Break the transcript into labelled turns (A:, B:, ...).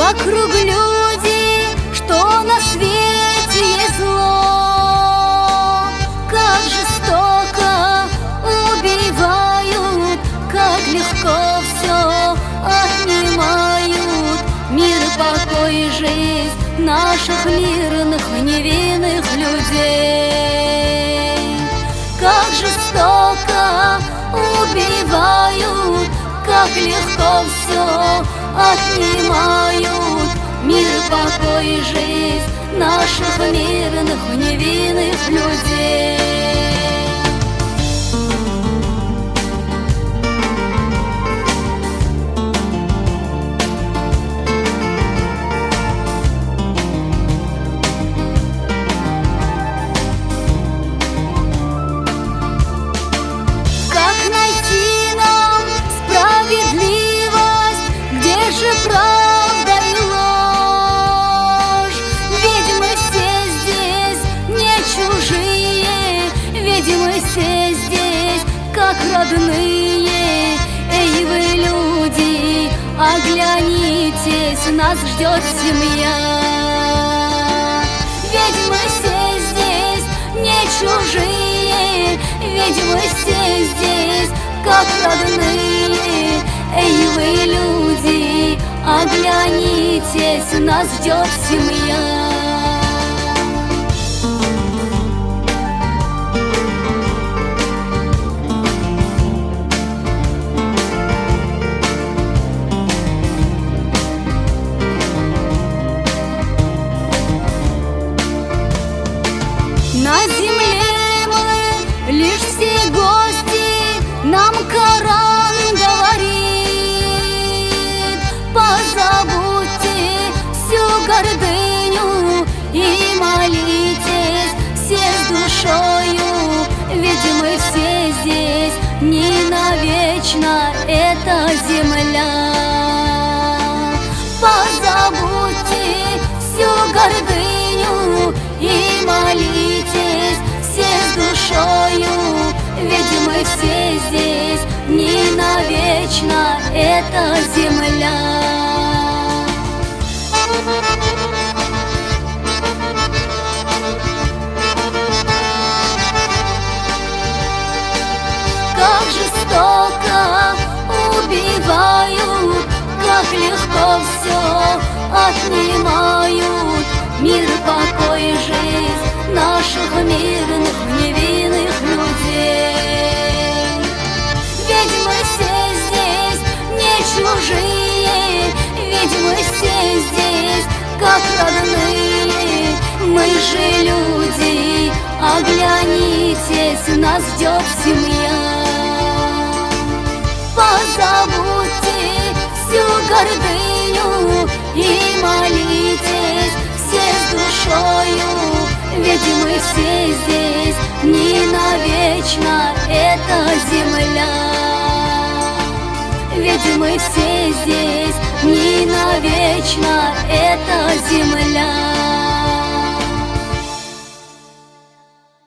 A: Вокруг люди, что на свете есть зло, как жестоко убивают, как легко все отнимают. Мир, покой и жизнь наших мирных невинных людей. Как жестоко убивают, как легко все отнимают. Мир, покой и жизнь наших мирных невинных людей. Правда и ложь, ведь мы все здесь не чужие, ведь мы все здесь как родные. Эй, вы, люди, оглянитесь, нас ждет семья. Ведь мы все здесь не чужие, ведь мы все здесь как родные. Эй, вы, люди, оглянитесь, нас ждет семья. На земле мы лишь все гости, нам Коран говорит: позабудьте всю гордыню и молитесь все с душою, ведь мы все здесь не навечно, эта земля. Позабудьте всю гордыню и молитесь все с душою, ведь мы все здесь не навечно, эта земля. Как жестоко убивают, как легко все отнимают. Мир, покой и жизнь наших мирных невинных людей. Ведь мы все здесь не чужие, ведь мы все здесь как родные. Мы же люди, оглянитесь, нас ждет семья. Позабудьте всю гордыню и молитесь все с душою, ведь мы все здесь не навечно, эта земля. Ведь мы все здесь не навечно, эта земля.